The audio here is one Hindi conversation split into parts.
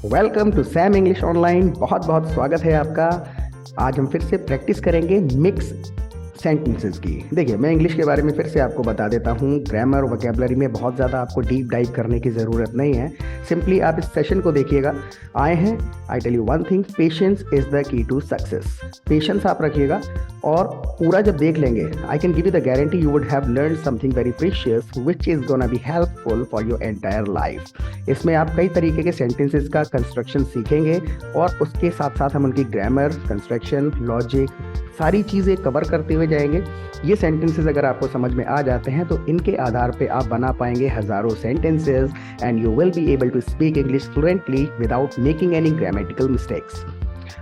Welcome to Sam English online. बहुत बहुत स्वागत है आपका। आज हम फिर से प्रैक्टिस करेंगे मिक्स सेंटेंसेस की। देखिए, मैं इंग्लिश के बारे में फिर से आपको बता देता हूँ। ग्रामर और वोकैबुलरी में बहुत ज़्यादा आपको डीप डाइव करने की ज़रूरत नहीं है। सिंपली आप इस सेशन को देखिएगा। आए हैं, I tell you one thing, patience is the key to success. Patience आप रखिएगा और पूरा जब देख लेंगे, I can give you the guarantee you would have learn something very precious which is gonna be helpful for your entire life. इसमें आप कई तरीके के सेंटेंसेस का कंस्ट्रक्शन सीखेंगे और उसके साथ साथ हम उनकी ग्रामर, कंस्ट्रक्शन, लॉजिक, सारी चीज़ें कवर करते हुए जाएंगे। ये सेंटेंसेस अगर आपको समझ में आ जाते हैं तो इनके आधार पे आप बना पाएंगे हज़ारों sentences and you will be able to speak English fluently without making any grammatical mistakes.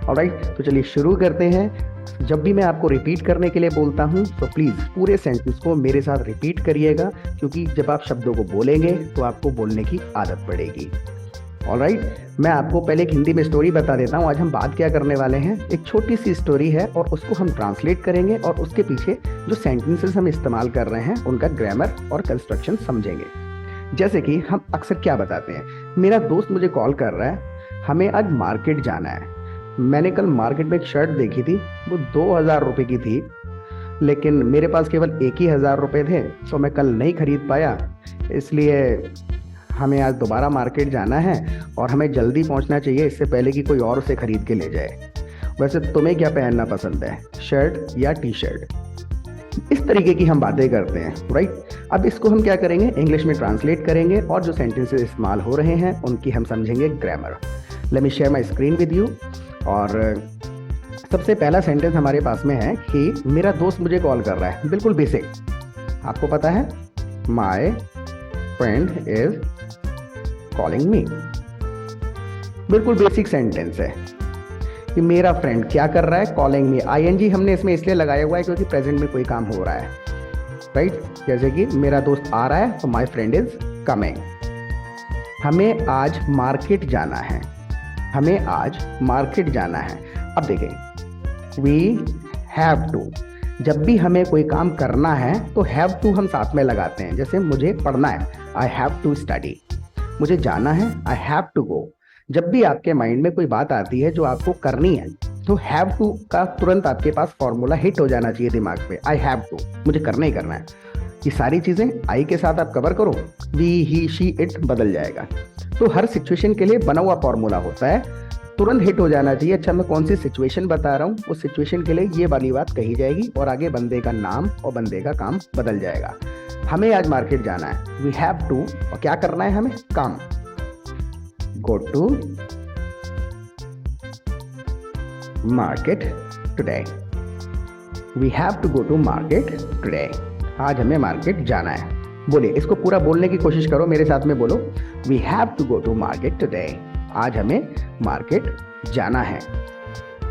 Alright, तो चलिए शुरू करते हैं। जब भी मैं आपको रिपीट करने के लिए बोलता हूँ तो प्लीज़ पूरे सेंटेंस को मेरे साथ रिपीट करिएगा, क्योंकि जब आप शब्दों को बोलेंगे तो आपको बोलने की आदत पड़ेगी। ऑलराइट, मैं आपको पहले एक हिंदी में स्टोरी बता देता हूँ। आज हम बात क्या करने वाले हैं, एक छोटी सी स्टोरी है और उसको हम ट्रांसलेट करेंगे और उसके पीछे जो सेंटेंसेस हम इस्तेमाल कर रहे हैं उनका ग्रामर और कंस्ट्रक्शन समझेंगे। जैसे कि हम अक्सर क्या बताते हैं, मेरा दोस्त मुझे कॉल कर रहा है, हमें आज मार्केट जाना है। मैंने कल मार्केट में एक शर्ट देखी थी, वो 2000 रुपये की थी, लेकिन मेरे पास केवल 1000 रुपये थे, तो मैं कल नहीं खरीद पाया। इसलिए हमें आज दोबारा मार्केट जाना है और हमें जल्दी पहुंचना चाहिए, इससे पहले कि कोई और उसे खरीद के ले जाए। वैसे तुम्हें क्या पहनना पसंद है, शर्ट या टी शर्ट? इस तरीके की हम बातें करते हैं, राइट। अब इसको हम क्या करेंगे, इंग्लिश में ट्रांसलेट करेंगे और जो सेंटेंसेस इस्तेमाल हो रहे हैं उनकी हम समझेंगे grammar. Let me share my screen with you. और सबसे पहला सेंटेंस हमारे पास में है कि मेरा दोस्त मुझे कॉल कर रहा है। बिल्कुल बेसिक, आपको पता है, my friend is calling me. बिल्कुल बेसिक सेंटेंस है कि मेरा फ्रेंड क्या कर रहा है, कॉलिंग मी। आईएनजी हमने इसमें इसलिए लगाया हुआ है क्योंकि प्रेजेंट में कोई काम हो रहा है, राइट। जैसे कि मेरा दोस्त आ रहा है तो माय फ्रेंड इज कमिंग। हमें आज मार्केट जाना है, हमें आज मार्केट जाना है। अब देखें, वी हैव टू। जब भी हमें कोई काम करना है तो हैव टू हम साथ में लगाते हैं। जैसे मुझे पढ़ना है, आई हैव टू स्टडी। मुझे जाना है, आई हैव टू गो। जब भी आपके माइंड में कोई बात आती है जो आपको करनी है तो हैव टू का तुरंत आपके पास फॉर्मूला हिट हो जाना चाहिए दिमाग पे, आई हैव टू, मुझे करना ही करना है। ये सारी चीज़ें आई के साथ आप कवर करो, वी, ही, शी, इट बदल जाएगा। तो हर सिचुएशन के लिए बना हुआ फॉर्मूला होता है, तुरंत हिट हो जाना चाहिए। अच्छा, मैं कौन सी सिचुएशन बता रहा हूँ, उस सिचुएशन के लिए ये वाली बात कही जाएगी और आगे बंदे का नाम और बंदे का काम बदल जाएगा। हमें आज मार्केट जाना है, वी हैव टू, और क्या करना है हमें, काम। Go to market today. We have to go to market today. आज हमें मार्केट जाना है। बोलिए, इसको पूरा बोलने की कोशिश करो, मेरे साथ में बोलो, we have to go to market today. आज हमें मार्केट जाना है।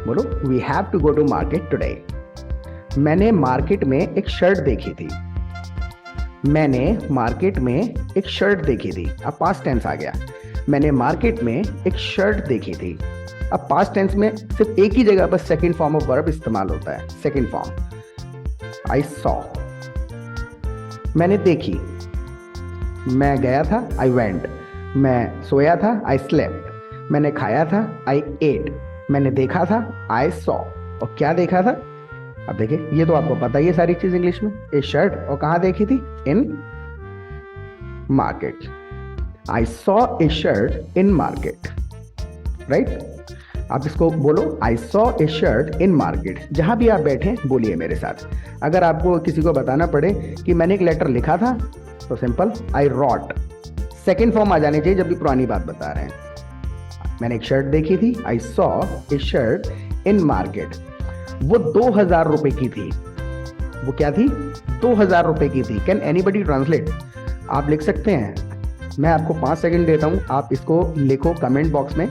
बोलो, we have to go to market today. मैंने मार्केट में एक शर्ट देखी थी। मैंने मार्केट में एक शर्ट देखी थी। अब पास्ट टेंस आ गया। मैंने मार्केट में एक शर्ट देखी थी। अब पास्ट टेंस में सिर्फ एक ही जगह पर सेकंड फॉर्म ऑफ वर्ब इस्तेमाल होता है, सेकंड फॉर्म, आई सॉ। मैंने देखी, मैं गया था, आई वेंट। मैं सोया था, आई स्लेप्ट। मैंने खाया था, आई एट। मैंने देखा था, आई सॉ। और क्या देखा था? अब देखिए, ये तो आपको पता ही है सारी चीज इंग्लिश में। ए शर्ट, और कहाँ देखी थी, इन market. I saw a shirt in market, right. आप इसको बोलो, I saw a shirt in market. जहां भी आप बैठे बोलिए मेरे साथ। अगर आपको किसी को बताना पड़े कि मैंने एक लेटर लिखा था तो सिंपल, आई रॉट। सेकेंड फॉर्म आ जानी चाहिए जब भी पुरानी बात बता रहे हैं। मैंने एक शर्ट देखी थी, I saw a shirt in market. वो 2000 रुपए की थी। वो क्या थी, 2000 रुपए की थी। Can anybody translate? आप लिख सकते हैं, मैं आपको 5 सेकंड देता हूं, आप इसको लिखो कमेंट बॉक्स में।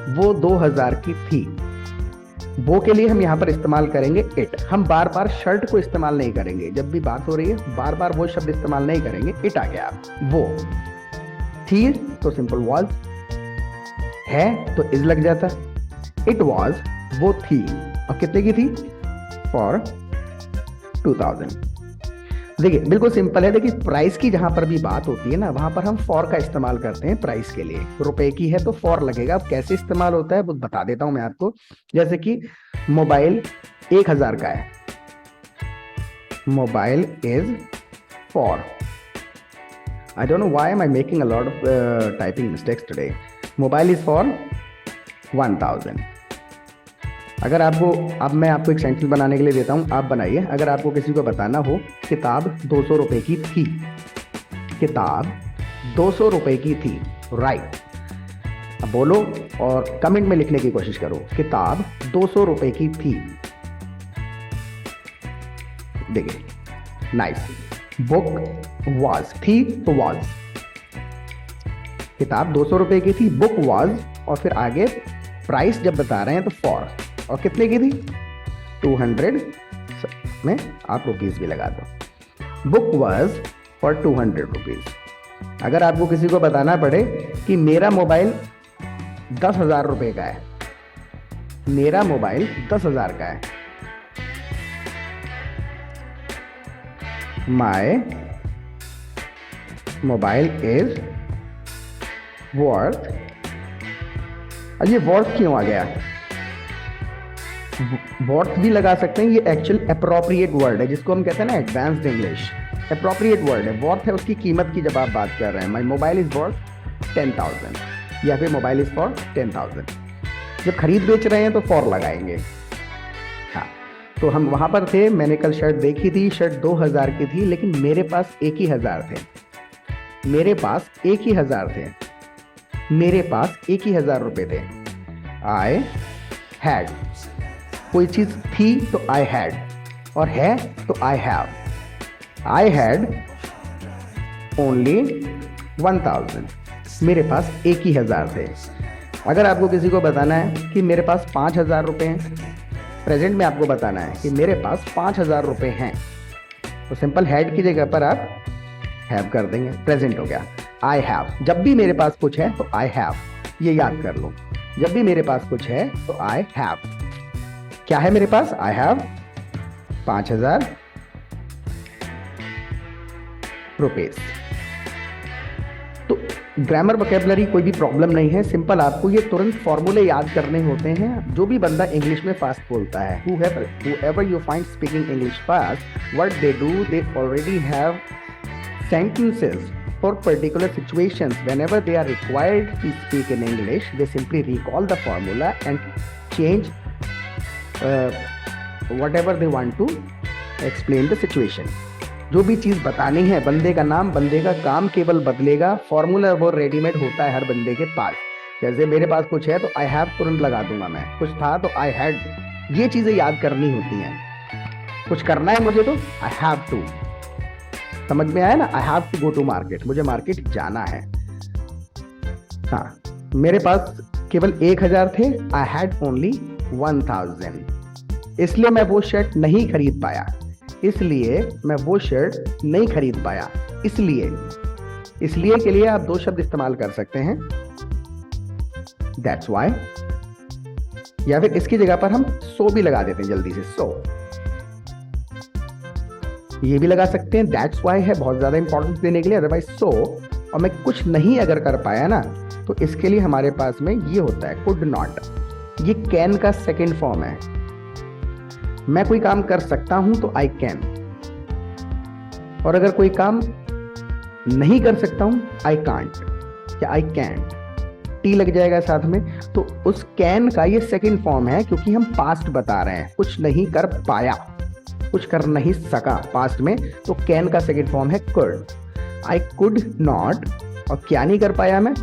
वो 2000 की थी। वो के लिए हम यहाँ पर इस्तेमाल करेंगे इट। हम बार बार शर्ट को इस्तेमाल नहीं करेंगे। जब भी बात हो रही है बार बार वो शब्द इस्तेमाल नहीं करेंगे। इट आ गया। वो थी तो सिंपल वॉज, है तो इज लग जाता। इट वॉज, वो थी, और कितने की थी, फॉर 2000। देखिए बिल्कुल सिंपल है। देखिए प्राइस की जहां पर भी बात होती है ना, वहां पर हम फॉर का इस्तेमाल करते हैं प्राइस के लिए। रुपए की है तो फॉर लगेगा। अब कैसे इस्तेमाल होता है वो बता देता हूं मैं आपको। जैसे कि मोबाइल 1000 का है, mobile is for, I don't know why am I making a lot of typing mistakes today. Mobile is for 1000. अगर आपको, अब मैं आपको एक सेंटेंस बनाने के लिए देता हूं, आप बनाइए। अगर आपको किसी को बताना हो किताब 200 रुपए की थी, किताब 200 रुपए की थी, राइट। अब बोलो और कमेंट में लिखने की कोशिश करो, किताब 200 रुपए की थी। देखिए नाइस। बुक वॉज, थी तो वॉज, किताब 200 रुपए की थी, बुक वॉज, और फिर आगे प्राइस जब बता रहे हैं तो फॉर, और कितने की थी 200 में आप रुपीज भी लगा दो। Book was for 200 rupees. अगर आपको किसी को बताना पड़े कि मेरा मोबाइल 10,000 रुपए का है, मेरा मोबाइल 10,000 का है, माई मोबाइल इज वर्थ, अब ये वर्थ क्यों आ गया, वर्थ भी लगा सकते हैं, ये एक्चुअल अप्रोप्रिएट वर्ड है जिसको हम कहते हैं ना एडवांस्ड इंग्लिश, अप्रोप्रिएट वर्ड है। वर्थ है उसकी कीमत की जब आप बात कर रहे हैं, माई मोबाइल इज वर्थ 10,000 या फिर मोबाइल इज फॉर 10,000। जब खरीद बेच रहे हैं तो फॉर लगाएंगे। हाँ, तो हम वहां पर थे, मैंने कल शर्ट देखी थी, शर्ट 2000 की थी, लेकिन मेरे पास एक ही 1000 थे, मेरे पास एक ही 1000 थे, मेरे पास एक ही 1000 रुपए थे। आई हैड, कोई चीज थी तो आई हैड, और है तो I have. I had only 1000, मेरे पास एक ही 1000 थे। अगर आपको किसी को बताना है कि मेरे पास 5000 रुपए हैं, प्रेजेंट में आपको बताना है कि मेरे पास 5000 रुपए हैं, तो सिंपल हैड की जगह पर आप हैव कर देंगे, प्रेजेंट हो गया। आई हैव, जब भी मेरे पास कुछ है तो आई हैव, ये याद कर लो, जब भी मेरे पास कुछ है तो आई हैव। क्या है मेरे पास, आई हैव 5000 रुपीज। तो ग्रामर वोकैबुलरी कोई भी प्रॉब्लम नहीं है, सिंपल आपको ये तुरंत फॉर्मूले याद करने होते हैं। जो भी बंदा इंग्लिश में फास्ट बोलता है, whoever you find speaking English fast, what they do, they already have sentences for particular situations. Whenever they are required to speak in English, they simply recall the formula and change whatever they want to explain the situation. जो भी चीज बतानी है, बंदे का नाम, बंदे का काम केवल बदलेगा, फॉर्मूला वो रेडीमेड होता है हर बंदे के पास। जैसे मेरे पास कुछ है तो आई हैव तुरंत लगा दूंगा मैं, कुछ था तो आई हैड, ये चीजें याद करनी होती हैं। कुछ करना है मुझे तो आई हैव टू, समझ में आया ना, I have to go to market, मुझे मार्केट जाना है। हाँ, मेरे पास केवल 1000 थे, आई हैड ओनली 1000, इसलिए मैं वो शर्ट नहीं खरीद पाया, इसलिए मैं वो शर्ट नहीं खरीद पाया। इसलिए के लिए आप दो शब्द इस्तेमाल कर सकते हैं, दैट्स वाई, या फिर इसकी जगह पर हम सो भी लगा देते हैं जल्दी से, सो ये भी लगा सकते हैं। दैट्स वाई है बहुत ज्यादा इंपॉर्टेंस देने के लिए, अदरवाइज सो, और मैं कुछ नहीं अगर कर पाया ना, तो इसके लिए हमारे पास में ये होता है कुड नॉट। ये कैन का सेकेंड फॉर्म है। मैं कोई काम कर सकता हूं तो आई कैन, और अगर कोई काम नहीं कर सकता हूं आई कांट या आई कैंट, टी लग जाएगा साथ में, तो उस कैन का ये सेकंड फॉर्म है, क्योंकि हम पास्ट बता रहे हैं, कुछ नहीं कर पाया, कुछ कर नहीं सका पास्ट में, तो कैन का सेकंड फॉर्म है कुड। आई कुड नॉट, और क्या नहीं कर पाया मैं,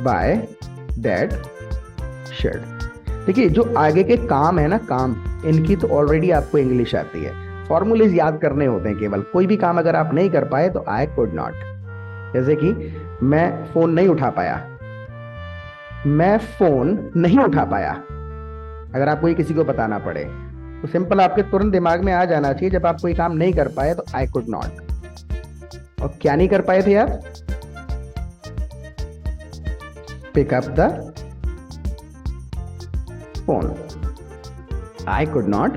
बाय दैट शर्ट। देखिए जो आगे के काम है ना, काम, इनकी तो ऑलरेडी आपको इंग्लिश आती है, फॉर्मूलेज याद करने होते हैं केवल। कोई भी काम अगर आप नहीं कर पाए तो आई कुड नॉट, जैसे कि मैं फोन नहीं उठा पाया, मैं फोन नहीं उठा पाया। अगर आपको ये किसी को बताना पड़े तो सिंपल आपके तुरंत दिमाग में आ जाना चाहिए, जब आप कोई काम नहीं कर पाए तो आई कुड नॉट। और क्या नहीं कर पाए थे आप, pick up the phone, I could not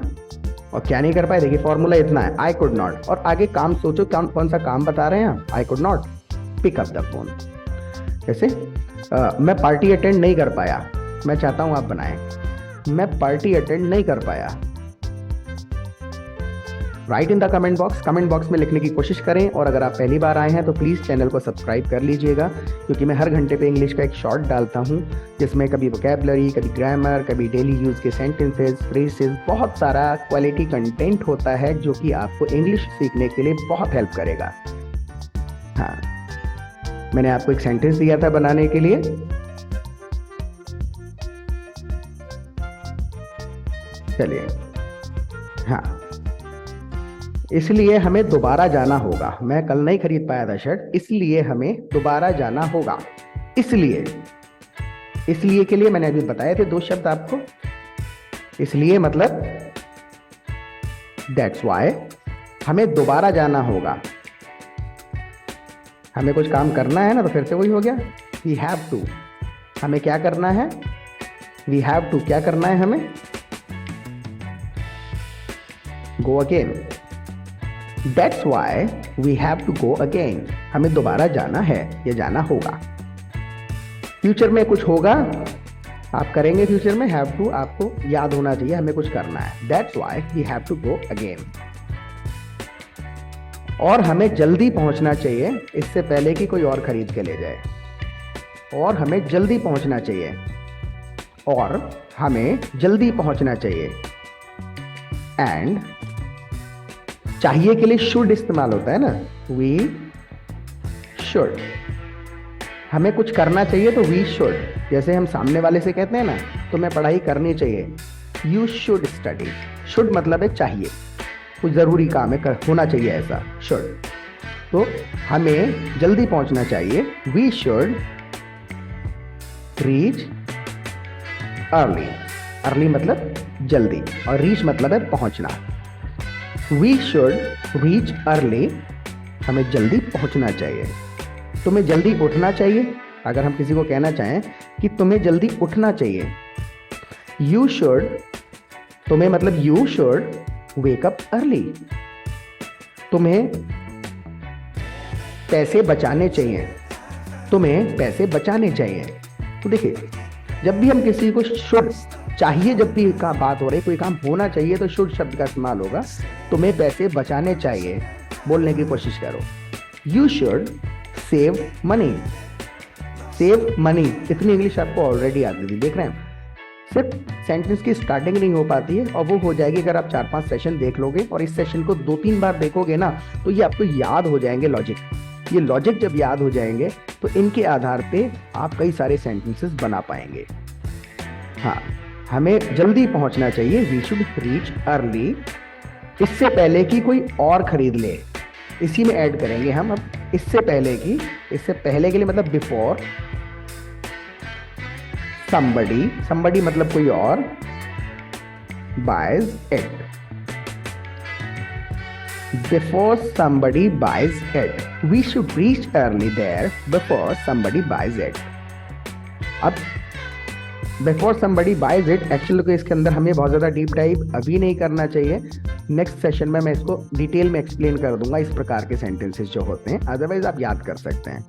और क्या नहीं कर पाए, देखिए फॉर्मूला इतना है, आई कुड नॉट। और आगे काम सोचो, कौन सा काम बता रहे हैं, I could not pick up the phone. जैसे मैं पार्टी अटेंड नहीं कर पाया, मैं चाहता हूं आप बनाएं, मैं पार्टी अटेंड नहीं कर पाया। Right in the comment box में लिखने की कोशिश करें। और अगर आप पहली बार आए हैं तो प्लीज़ चैनल को सब्सक्राइब कर लीजिएगा, क्योंकि मैं हर घंटे पे इंग्लिश का एक शॉर्ट डालता हूं, जिसमें कभी वोकैबुलरी, कभी ग्रामर, कभी डेली यूज़ के सेंटेंसेस, फ्रेजेस, बहुत सारा क्वालिटी कंटेंट होता है जो कि आपको इंग्लिश सीखने के लिए बहुत हेल्प करेगा। हाँ, मैंने आपको एक सेंटेंस दिया था बनाने के लिए, चलिए। हाँ, इसलिए हमें दोबारा जाना होगा, मैं कल नहीं खरीद पाया था शर्ट, इसलिए हमें दोबारा जाना होगा। इसलिए के लिए मैंने अभी बताए थे 2 शब्द आपको। इसलिए मतलब दैट्स वाई, हमें दोबारा जाना होगा। हमें कुछ काम करना है ना, तो फिर से वही हो गया, वी हैव टू। हमें क्या करना है, वी हैव टू, क्या करना है हमें, go again. That's why we have to go again, हमें दोबारा जाना है या जाना होगा। फ्यूचर में कुछ होगा, आप करेंगे फ्यूचर में, हैव टू आपको याद होना चाहिए, हमें कुछ करना है। That's why we have to go again. और हमें जल्दी पहुंचना चाहिए, इससे पहले कि कोई और खरीद के ले जाए। और हमें जल्दी पहुंचना चाहिए, और हमें जल्दी पहुंचना चाहिए। एंड चाहिए के लिए शुड इस्तेमाल होता है ना, वी शुड। हमें कुछ करना चाहिए तो वी शुड। जैसे हम सामने वाले से कहते हैं ना, तुम्हें पढ़ाई करनी चाहिए, यू शुड स्टडी। शुड मतलब है चाहिए, कुछ जरूरी काम है, होना चाहिए ऐसा, शुड। तो हमें जल्दी पहुंचना चाहिए, we should reach early. Early मतलब जल्दी, और रीच मतलब है पहुंचना। वी शुड रीच अर्ली, हमें जल्दी पहुंचना चाहिए। तुम्हें जल्दी उठना चाहिए, अगर हम किसी को कहना चाहें कि तुम्हें जल्दी उठना चाहिए, यू शुड, तुम्हें मतलब you should wake up early. तुम्हें पैसे बचाने चाहिए, तुम्हें पैसे बचाने चाहिए। तो देखिए, जब भी हम किसी को शुड चाहिए, जब भी का बात हो रही, कोई काम होना चाहिए, तो शुड शब्द का इस्तेमाल होगा। तुम्हें पैसे बचाने चाहिए, बोलने की कोशिश करो, you should save money. Save money, इतनी इंग्लिश आपको ऑलरेडी आती थी, देख रहे हैं। सिर्फ सेंटेंस की स्टार्टिंग नहीं हो पाती है, और वो हो जाएगी अगर आप 4-5 सेशन देख लोगे, और इस सेशन को 2-3 बार देखोगे ना, तो ये आपको याद हो जाएंगे लॉजिक। ये लॉजिक जब याद हो जाएंगे तो इनके आधार पे आप कई सारे सेंटेंसेस बना पाएंगे। हाँ, हमें जल्दी पहुंचना चाहिए, वी शुड रीच अर्ली, इससे पहले कि कोई और खरीद ले। इसी में ऐड करेंगे हम अब इससे पहले की, इससे पहले के लिए मतलब बिफोर somebody, somebody मतलब कोई और, buys it, before somebody buys it, we should reach early there before somebody buys it। अब before somebody buys it actually को इसके अंदर हमें बहुत ज़्यादा डीप डाइव अभी नहीं करना चाहिए, नेक्स्ट सेशन में मैं इसको डिटेल में एक्सप्लेन कर दूंगा, इस प्रकार के सेंटेंसेस जो होते हैं, अदरवाइज आप याद कर सकते हैं।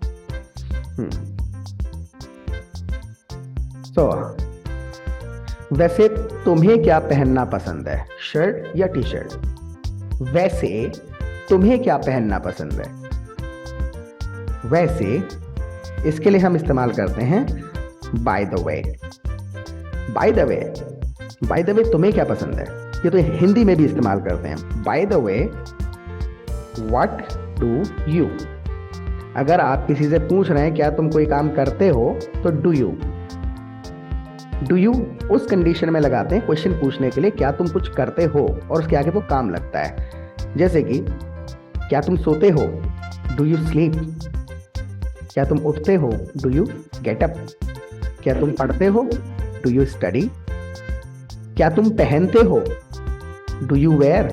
तो वैसे तुम्हें क्या पहनना पसंद है, शर्ट या टी शर्ट? वैसे तुम्हें क्या पहनना पसंद है? वैसे इसके लिए हम इस्तेमाल करते हैं by the way. By the way, by the way तुम्हें क्या पसंद है, ये तो हिंदी में भी इस्तेमाल करते हैं। By the way, what do you. अगर आप किसी से पूछ रहे हैं क्या तुम कोई काम करते हो, तो डू यू। डू यू उस कंडीशन में लगाते हैं क्वेश्चन पूछने के लिए, क्या तुम कुछ करते हो, और उसके आगे वो काम लगता है। जैसे कि क्या तुम सोते हो, डू यू स्लीप। क्या तुम उठते हो, डू यू गेट अप। क्या तुम पढ़ते हो, डू यू स्टडी। क्या तुम पहनते हो, डू यू वेयर।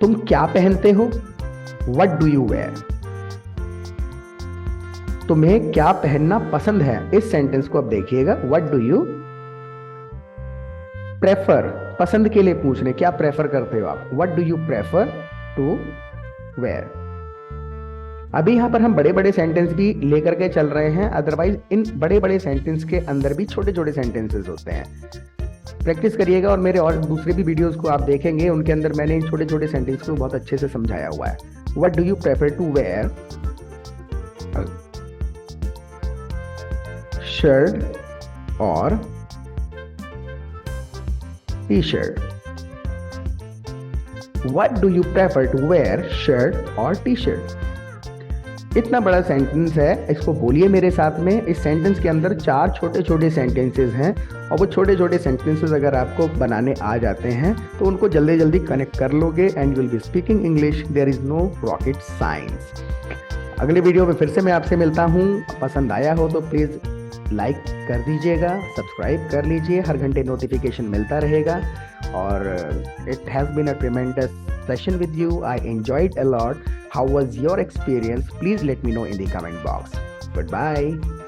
तुम क्या पहनते हो, व्हाट डू यू वेयर। तुम्हें क्या पहनना पसंद है, इस सेंटेंस को अब देखिएगा, व्हाट डू यू प्रेफर। पसंद के लिए पूछ रहे, क्या प्रेफर करते हो आप, what do you prefer to wear. अभी यहाँ पर हम बड़े बड़े सेंटेंस भी लेकर के चल रहे हैं, अदरवाइज इन बड़े बड़े सेंटेंस के अंदर भी छोटे छोटे सेंटेंसेस होते हैं। प्रैक्टिस करिएगा और मेरे और दूसरे भी वीडियोस को आप देखेंगे, उनके अंदर मैंने इन छोटे छोटे सेंटेंस को बहुत अच्छे से समझाया हुआ है। What do you prefer to wear, shirt और T shirt. What do you prefer to wear, shirt और टी शर्ट। इतना बड़ा सेंटेंस है, इसको बोलिए मेरे साथ में। इस सेंटेंस के अंदर 4 छोटे छोटे सेंटेंसेस हैं और वो छोटे छोटे सेंटेंसेस अगर आपको बनाने आ जाते हैं तो उनको जल्दी जल्दी कनेक्ट कर लोगे and you will be speaking English. There is no rocket science. अगले वीडियो में फिर से मैं आपसे मिलता हूँ। पसंद आया हो तो प्लीज़ लाइक कर दीजिएगा, सब्सक्राइब कर लीजिए, हर घंटे नोटिफिकेशन मिलता रहेगा। और it has been a tremendous session with you. I enjoyed a lot. How was your experience? Please let me know in the comment box. Goodbye.